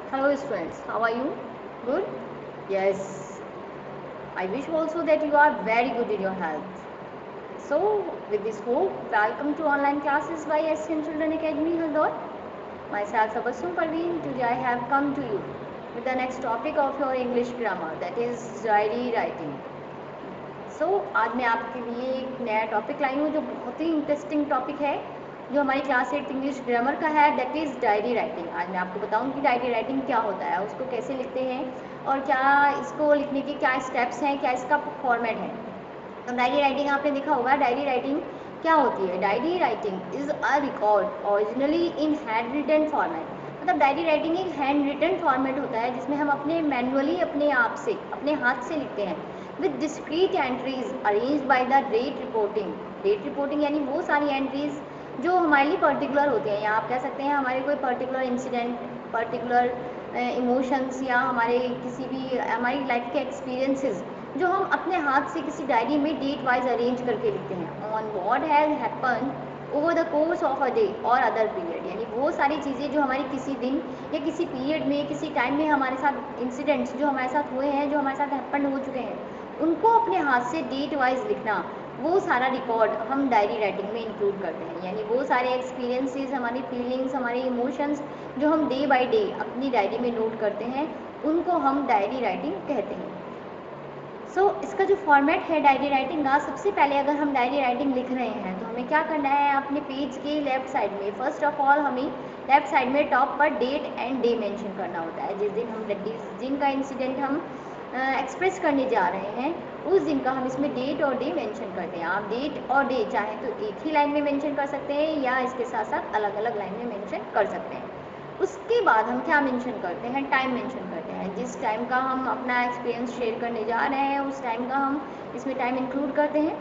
Hello students, how are you? Good? Yes. I wish also that you are very good in your health. So, with this hope, welcome to online classes by SCM Children Academy, Haldor. Myself Tabassum Parveen. Today I have come to you with the next topic of your English grammar, that is diary writing. आज मैं आपके लिए एक नया topic लाई हूँ जो बहुत ही interesting topic है, जो हमारी क्लास 8 इंग्लिश ग्रामर का है, दैट इज़ डायरी राइटिंग। आज मैं आपको बताऊँ कि डायरी राइटिंग क्या होता है, उसको कैसे लिखते हैं और क्या इसको लिखने के क्या स्टेप्स हैं, क्या इसका फॉर्मेट है। तो डायरी राइटिंग आपने देखा होगा। डायरी राइटिंग क्या होती है? Diary writing is a record originally in hand written format. मतलब डायरी राइटिंग एक हैंड रिटन फॉर्मेट होता है जिसमें हम अपने मैनुअली अपने आप से अपने हाथ से लिखते हैं with discrete entries arrange by the date reporting. Date reporting यानी वो सारी एंट्रीज जो हमारे लिए पर्टिकुलर होते हैं, या आप कह सकते हैं हमारे कोई पर्टिकुलर इंसिडेंट, पर्टिकुलर इमोशंस, या हमारे किसी भी हमारी लाइफ के एक्सपीरियंसेस जो हम अपने हाथ से किसी डायरी में डेट वाइज अरेंज करके लिखते हैं on what has happen over the course of a day और अदर पीरियड। यानी वो सारी चीज़ें जो हमारी किसी दिन या किसी पीरियड में किसी टाइम में हमारे साथ इंसिडेंट्स जो हमारे साथ हुए हैं, जो हमारे साथ हैपन हो चुके हैं, उनको अपने हाथ से डेट वाइज लिखना, वो सारा रिकॉर्ड हम डायरी राइटिंग में इंक्लूड करते हैं। यानी वो सारे एक्सपीरियंसेस, हमारी फीलिंग्स, हमारे इमोशंस जो हम डे बाय डे अपनी डायरी में नोट करते हैं, उनको हम डायरी राइटिंग कहते हैं। इसका जो फॉर्मेट है डायरी राइटिंग का, सबसे पहले अगर हम डायरी राइटिंग लिख रहे हैं तो हमें क्या करना है, अपने पेज के लेफ्ट साइड में फर्स्ट ऑफ ऑल हमें लेफ्ट साइड में टॉप पर डेट एंड डे मेंशन करना होता है। जिस दिन हम जिस दिन का इंसिडेंट हम एक्सप्रेस करने जा रहे हैं, उस दिन का हम इसमें डेट और डे मेंशन करते हैं। आप डेट और डे चाहे तो एक ही लाइन में मेंशन कर सकते हैं या इसके साथ साथ अलग अलग लाइन में मेंशन कर सकते हैं। उसके बाद हम क्या मेंशन करते हैं, टाइम मेंशन करते हैं। जिस टाइम का हम अपना एक्सपीरियंस शेयर करने जा रहे हैं उस टाइम का हम इसमें टाइम इंक्लूड करते हैं।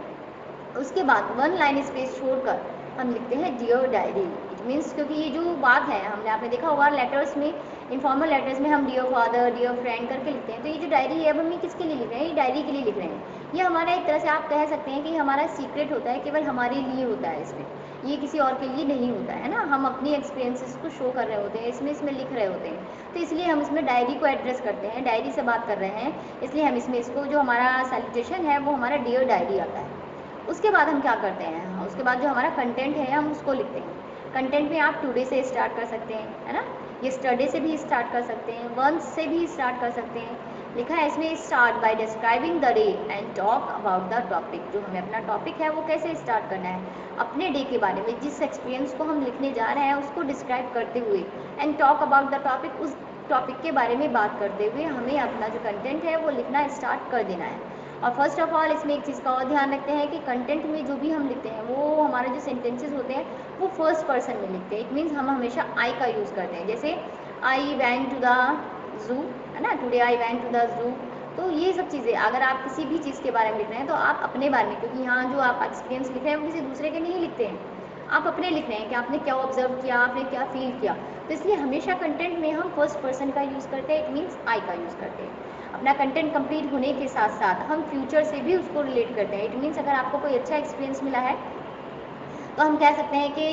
उसके बाद वन लाइन स्पेस छोड़कर हम लिखते हैं डियर डायरी। इट मीन्स, क्योंकि ये जो बात है हमने आपने देखा होगा लेटर्स में, इनफॉर्मल लेटर्स में हम डियर फादर, डियर फ्रेंड करके लिखते हैं। तो ये जो डायरी है अब हम ये किसके लिए लिख रहे हैं, ये डायरी के लिए लिख रहे हैं। ये हमारा एक तरह से आप कह सकते हैं कि हमारा सीक्रेट होता है, केवल हमारे लिए होता है इसमें, ये किसी और के लिए नहीं होता है ना। हम अपनी एक्सपीरियंसेस को शो कर रहे होते हैं, इसमें लिख रहे होते हैं। तो इसलिए हम इसमें डायरी को एड्रेस करते हैं, डायरी से बात कर रहे हैं, इसलिए हम इसमें इसको जो हमारा सैल्यूटेशन है वो हमारा डियर डायरी आता है। उसके बाद हम क्या करते हैं, उसके बाद जो हमारा कंटेंट है हम उसको लिखते हैं। कंटेंट में आप टुडे से स्टार्ट कर सकते हैं, है ना, यस्टरडे से भी स्टार्ट कर सकते हैं, वंस से भी स्टार्ट कर सकते हैं। लिखा है इसमें start by describing the day and talk about the topic. जो हमें अपना टॉपिक है वो कैसे स्टार्ट करना है, अपने डे के बारे में, जिस एक्सपीरियंस को हम लिखने जा रहे हैं उसको डिस्क्राइब करते हुए, and talk about the topic, उस टॉपिक के बारे में बात करते हुए हमें अपना जो कंटेंट है वो लिखना स्टार्ट कर देना है। और फर्स्ट ऑफ ऑल इसमें एक चीज़ का और ध्यान रखते हैं कि कंटेंट में जो भी हम लिखते हैं वो हमारे जो सेंटेंसेस होते हैं वो फर्स्ट पर्सन में लिखते हैं। इट मीन्स हम हमेशा आई का यूज़ करते हैं। जैसे आई वैंट टू द जू, है ना, today I want to the zoo. तो ये सब चीज़ें अगर आप किसी भी चीज़ के बारे में लिख रहे हैं तो आप अपने बारे में, क्योंकि यहाँ जो आप एक्सपीरियंस लिख रहे हैं वो किसी दूसरे के नहीं लिखते हैं, आप अपने लिख रहे हैं कि आपने क्या ऑब्जर्व किया, आपने क्या फील किया। तो इसलिए हमेशा कंटेंट में हम फर्स्ट पर्सन का यूज़ करते हैं, इट मीन्स आई का यूज़ करते हैं। अपना कंटेंट कंप्लीट होने के साथ साथ हम फ्यूचर से भी उसको रिलेट करते हैं। इट मीन्स अगर आपको कोई अच्छा एक्सपीरियंस मिला है तो हम कह सकते हैं कि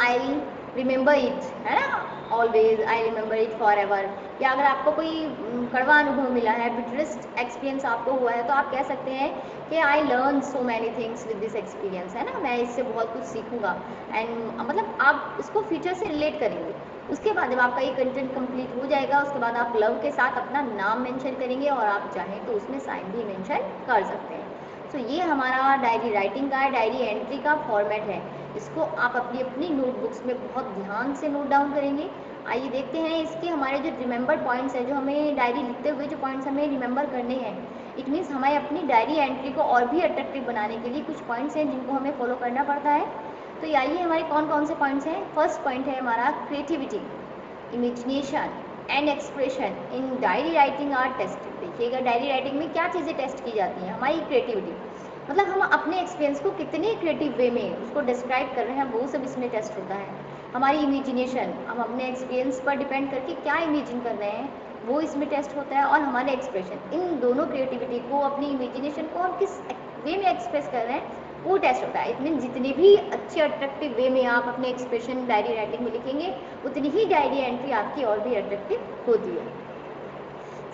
आई रिमेंबर इट, है ना, always I remember it for ever. या अगर आपको कोई कड़वा अनुभव मिला है, बिटरेस्ट एक्सपीरियंस आपको हुआ है, तो आप कह सकते हैं कि I learn so many things with this experience, है ना, मैं इससे बहुत कुछ सीखूंगा। एंड मतलब आप इसको फ्यूचर से रिलेट करेंगे। उसके बाद जब आपका ये कंटेंट कंप्लीट हो जाएगा उसके बाद आप लव के साथ अपना नाम मेंशन करेंगे और आप चाहें तो उसमें साइन भी मेंशन कर सकते हैं। तो ये हमारा डायरी राइटिंग का, डायरी एंट्री का फॉर्मेट है। इसको आप अपनी अपनी नोटबुक्स में बहुत ध्यान से नोट डाउन करेंगे। आइए देखते हैं इसके हमारे जो रिमेंबर पॉइंट्स हैं, जो हमें डायरी लिखते हुए जो पॉइंट्स हमें रिमेंबर करने हैं। इट मीन्स हमें अपनी डायरी एंट्री को और भी अट्रैक्टिव बनाने के लिए कुछ पॉइंट्स हैं जिनको हमें फॉलो करना पड़ता है। तो आइए हमारे कौन कौन से पॉइंट्स हैं। फर्स्ट पॉइंट है हमारा creativity, imagination and expression in diary writing are tested. देखिएगा डायरी राइटिंग में क्या चीज़ें टेस्ट की जाती हैं, हमारी क्रिएटिविटी, मतलब हम अपने एक्सपीरियंस को कितने क्रिएटिव वे में उसको डिस्क्राइब कर रहे हैं, वो सब इसमें टेस्ट होता है। हमारी इमेजिनेशन, हम अपने एक्सपीरियंस पर डिपेंड करके क्या इमेजिन कर रहे हैं, वो इसमें टेस्ट होता है। और हमारे एक्सप्रेशन, इन दोनों क्रिएटिविटी को, अपनी इमेजिनेशन को हम किस वे में एक्सप्रेस कर रहे हैं, वो टेस्ट होता है। इट मीन जितने भी अच्छे अट्रैक्टिव वे में आप अपने एक्सप्रेशन डायरी राइटिंग में लिखेंगे, उतनी ही डायरी एंट्री आपकी और भी अट्रैक्टिव होती है।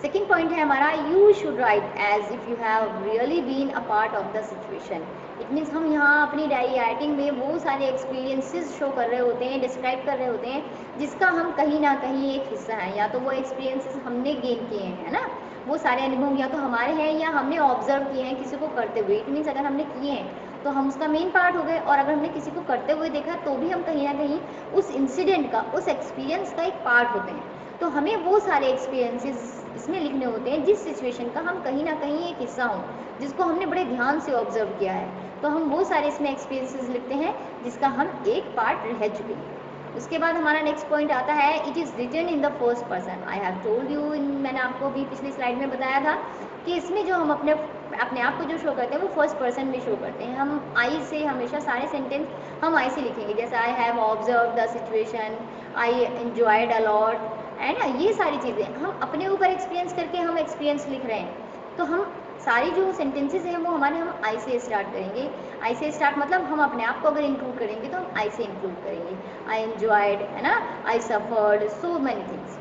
सेकेंड पॉइंट है हमारा, you should write as if you have really been a part of the situation. It means हम यहाँ अपनी डायरी राइटिंग में वो सारे एक्सपीरियंसेस शो कर रहे होते हैं, डिस्क्राइब कर रहे होते हैं, जिसका हम कहीं ना कहीं एक हिस्सा है। या तो वो एक्सपीरियंसेस हमने गेन किए हैं, है ना, वो सारे अनुभव या तो हमारे हैं या हमने ऑब्जर्व किए हैं किसी को करते हुए। इट मीन्स अगर हमने किए हैं तो हम उसका मेन पार्ट हो गए, और अगर हमने किसी को करते हुए देखा तो भी हम कहीं ना कहीं उस इंसिडेंट का, उस एक्सपीरियंस का एक पार्ट होते हैं। तो हमें वो सारे एक्सपीरियंसेस इसमें लिखने होते हैं जिस सिचुएशन का हम कहीं ना कहीं एक हिस्सा हों, जिसको हमने बड़े ध्यान से ऑब्जर्व किया है। तो हम वो सारे इसमें एक्सपीरियंसेस लिखते हैं जिसका हम एक पार्ट रह चुके हैं। उसके बाद हमारा नेक्स्ट पॉइंट आता है, it is written in the first person. I have told you, मैंने आपको अभी पिछली स्लाइड में बताया था कि इसमें जो हम अपने आप को जो शो करते हैं वो फर्स्ट पर्सन में शो करते हैं। हम आई से हमेशा सारे सेंटेंस हम आई से लिखेंगे, जैसे I have observe the situation, I enjoyed a lot, है ना। ये सारी चीज़ें हम अपने ऊपर एक्सपीरियंस करके हम एक्सपीरियंस लिख रहे हैं। तो हम सारी जो सेंटेंसेस हैं वो हमारे, हम आई से स्टार्ट करेंगे। आई से स्टार्ट मतलब हम अपने आप को अगर इंक्लूड करेंगे तो हम आई से इंक्लूड करेंगे। आई एंजॉयड, है ना, I suffered, so many things.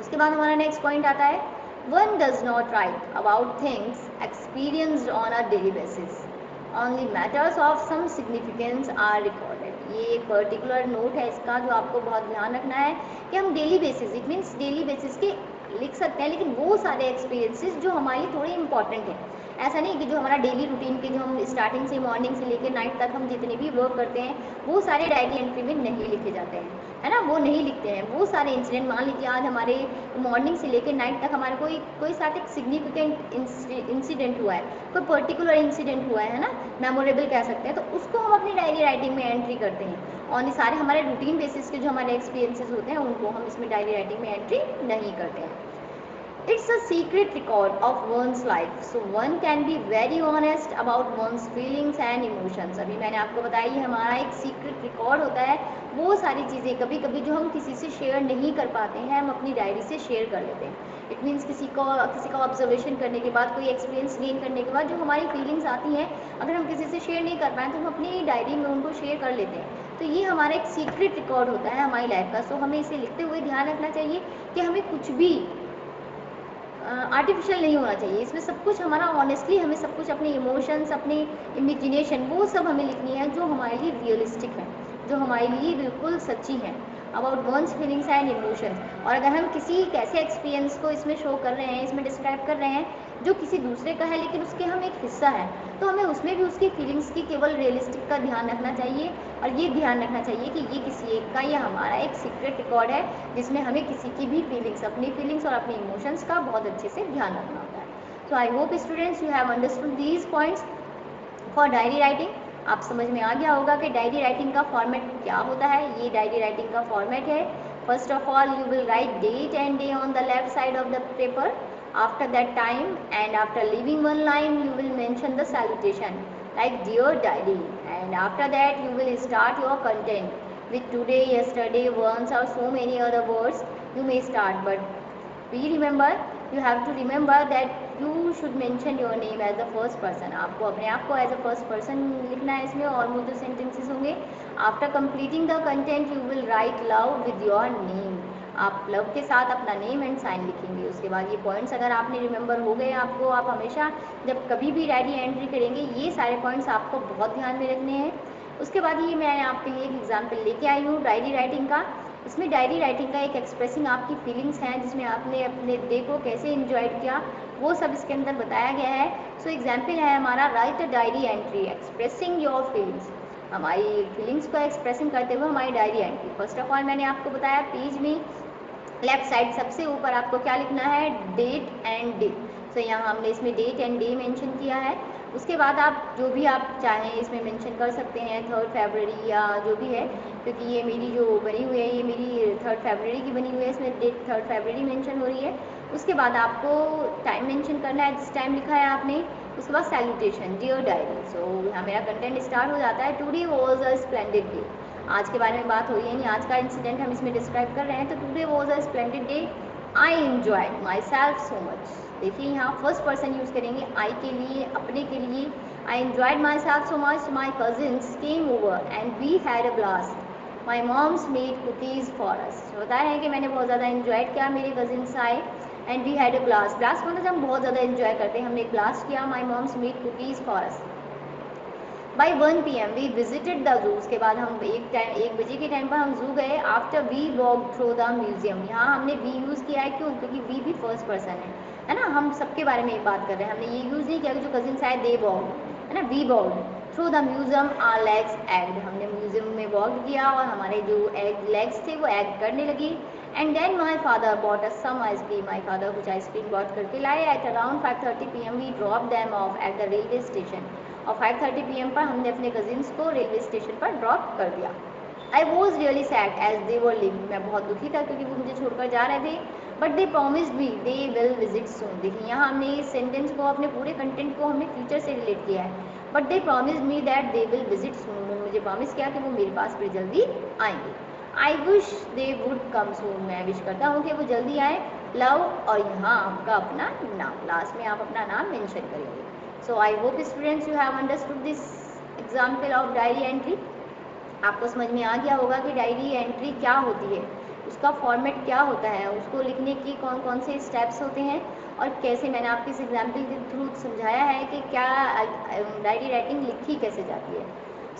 उसके बाद हमारा नेक्स्ट पॉइंट आता है, one does not write about things experienced on a daily basis, only matters of some significance are recorded. ये एक पर्टिकुलर नोट है इसका जो आपको बहुत ध्यान रखना है कि हम daily basis, it means daily basis के लिख सकते हैं, लेकिन वो सारे एक्सपीरियंसेस जो हमारे लिए थोड़े इंपॉर्टेंट हैं। ऐसा नहीं कि जो हमारा डेली रूटीन के, जो हम स्टार्टिंग से मॉर्निंग से लेकर नाइट तक हम जितने भी वर्क करते हैं वो सारे डायरी एंट्री में नहीं लिखे जाते हैं, है ना, वो नहीं लिखते हैं। वो सारे इंसिडेंट, मान लीजिए आज हमारे मॉर्निंग से लेकर नाइट तक हमारे कोई साथ एक सिग्निफिकेंट इंसिडेंट हुआ है, कोई पर्टिकुलर इंसिडेंट हुआ है ना, मेमोरेबल कह सकते हैं, तो उसको हम अपनी डायरी राइटिंग में एंट्री करते हैं। और ये सारे हमारे रूटीन बेसिस के जो हमारे एक्सपीरियंसेस होते हैं उनको हम इसमें डायरी राइटिंग में एंट्री नहीं करते हैं। It's a secret record of one's life, so one can be very honest about one's feelings and emotions. अभी मैंने आपको बताया ये हमारा एक सीक्रेट रिकॉर्ड होता है। वो सारी चीज़ें कभी कभी जो हम किसी से शेयर नहीं कर पाते हैं, हम अपनी डायरी से शेयर कर लेते हैं। इट मीन्स किसी का ऑब्जर्वेशन करने के बाद, कोई एक्सपीरियंस गेन करने के बाद जो हमारी फीलिंग्स आती हैं, अगर हम किसी से शेयर नहीं कर पाए तो हम अपनी डायरी में उनको शेयर कर लेते हैं। तो ये हमारा एक सीक्रेट रिकॉर्ड होता है हमारी लाइफ का। सो हमें इसे लिखते हुए ध्यान रखना चाहिए कि हमें कुछ भी आर्टिफिशियल नहीं होना चाहिए। इसमें सब कुछ हमारा ऑनेस्टली, हमें सब कुछ अपने इमोशंस, अपनी इमेजिनेशन, वो सब हमें लिखनी है जो हमारे लिए रियलिस्टिक है, जो हमारे लिए बिल्कुल सच्ची है, about one's feelings and emotions. और अगर हम किसी एक ऐसे एक्सपीरियंस को इसमें शो कर रहे हैं, इसमें डिस्क्राइब कर रहे हैं जो किसी दूसरे का है लेकिन उसके हम एक हिस्सा है, तो हमें उसमें भी उसकी फीलिंग्स की केवल रियलिस्टिक का ध्यान रखना चाहिए। और ये ध्यान रखना चाहिए कि ये किसी एक का या हमारा एक सीक्रेट रिकॉर्ड है जिसमें हमें किसी की भी फीलिंग्स, अपनी फीलिंग्स और अपने इमोशंस का बहुत अच्छे से ध्यान रखना होता है। So I hope students you have understood these points for diary writing. आप समझ में आ गया होगा कि डायरी राइटिंग का फॉर्मेट क्या होता है। ये डायरी राइटिंग का फॉर्मेट है, first of all you will write date and day on the left side of the paper. After that time and after leaving one line you will mention the salutation like dear diary, and after that you will start your content with today, yesterday, once or so many other words you may start, but be remember, you have to remember that you should mention your name as the first person. आपको अपने आप को as a first person लिखना है इसमें, और वो जो sentences होंगे, after completing the content you will write love with your name. आप लव के साथ अपना नेम एंड साइन लिखेंगे। उसके बाद ये पॉइंट्स अगर आपने रिमेंबर हो गए आपको, आप हमेशा जब कभी भी डायरी एंट्री करेंगे ये सारे पॉइंट्स आपको बहुत ध्यान में रखने हैं। उसके बाद ये मैं आपके लिए एक एग्जाम्पल लेके आई हूँ डायरी राइटिंग का। इसमें डायरी राइटिंग का एक एक्सप्रेसिंग आपकी फीलिंग्स हैं, जिसमें आपने अपने डे को कैसे इन्जॉय किया वो सब इसके अंदर बताया गया है। सो एग्जाम्पल है हमारा, right a diary entry expressing your feelings. हमारी फीलिंग्स को एक्सप्रेसिंग करते हुए हमारी diary entry. First of all मैंने आपको बताया पेज में लेफ्ट साइड सबसे ऊपर आपको क्या लिखना है, डेट एंड डे। सो यहाँ हमने इसमें डेट एंड डे मेंशन किया है। उसके बाद आप जो भी आप चाहें इसमें मेंशन कर सकते हैं, 3 फरवरी या जो भी है, क्योंकि ये मेरी जो बनी हुई है ये मेरी 3 फरवरी की बनी हुई है, इसमें डेट 3 फरवरी मेंशन हो रही है। उसके बाद आपको टाइम मेंशन करना है, जिस टाइम लिखा है आपने। उसके बाद सैल्यूटेशन, डियर डायरी। सो यहाँ मेरा कंटेंट स्टार्ट हो जाता है, today was a splendid day. आज के बारे में बात हो रही है, नहीं आज का इंसिडेंट हम इसमें डिस्क्राइब कर रहे हैं। तो today was a splendid day, I enjoyed my self so much. देखिए यहाँ फर्स्ट पर्सन यूज़ करेंगे आई के लिए, अपने के लिए, I enjoyed myself so much. My cousins came over and we had a blast. My moms made cookies for us. होता है कि मैंने बहुत ज़्यादा enjoy किया, मेरे cousins आए and we had a blast. Blast मतलब जब हम बहुत ज़्यादा enjoy करते हैं, हमने एक blast किया. My moms made cookies for us. By 1 PM we visited the zoo. उसके बाद हम एक बजे के टाइम पर हम जू गए. After we walked through the museum. यहाँ हमने we यूज़ किया है, क्यों? क्योंकि we भी फर्स्ट पर्सन है ना, हम सबके बारे में बात कर रहे हैं. हमने ये यूज़ नहीं किया कि जो कजिन्स आए दे वॉक, है ना. We walk through the museum, our legs ached. हमने म्यूजियम में वॉक किया और हमारे जो लेग्स थे वो एग करने लगी. And then my father bought us some ice cream. My father कुछ आइसक्रीम बॉट करके लाए. At around 5:30 PM we drop them off at the railway station. और 5:30 PM पर हमने अपने कजिन्स को रेलवे स्टेशन पर ड्रॉप कर दिया. I was really sad as they were leaving. मैं बहुत दुखी था क्योंकि वो मुझे छोड़कर जा रहे थे. But they promised me they will visit soon. देखिए यहाँ हमने इस सेंटेंस को, अपने पूरे कंटेंट को हमने फ्यूचर से रिलेट किया है. But they promised me that they will visit soon. उन्होंने मुझे प्रॉमिस किया कि वो मेरे पास फिर जल्दी आएंगे. I wish they would come soon. मैं विश करता हूँ कि वो जल्दी आए. लव, और यहाँ आपका अपना नाम, लास्ट में आप अपना नाम मेंशन करेंगे. So I hope students you have understood this example of diary entry. आपको समझ में आ गया होगा कि डायरी एंट्री क्या होती है, उसका फॉर्मेट क्या होता है, उसको लिखने की कौन कौन से स्टेप्स होते हैं, और कैसे मैंने आपके इस एग्जाम्पल के थ्रू समझाया है कि क्या डायरी राइटिंग लिखी कैसे जाती है.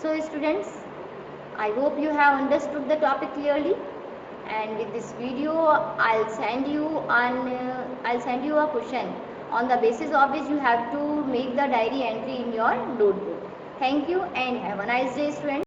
So students, I hope you have understood the topic clearly. And with this video I'll send you a question on the basis of which you have to make the diary entry in your notebook. Thank you and have a nice day, students.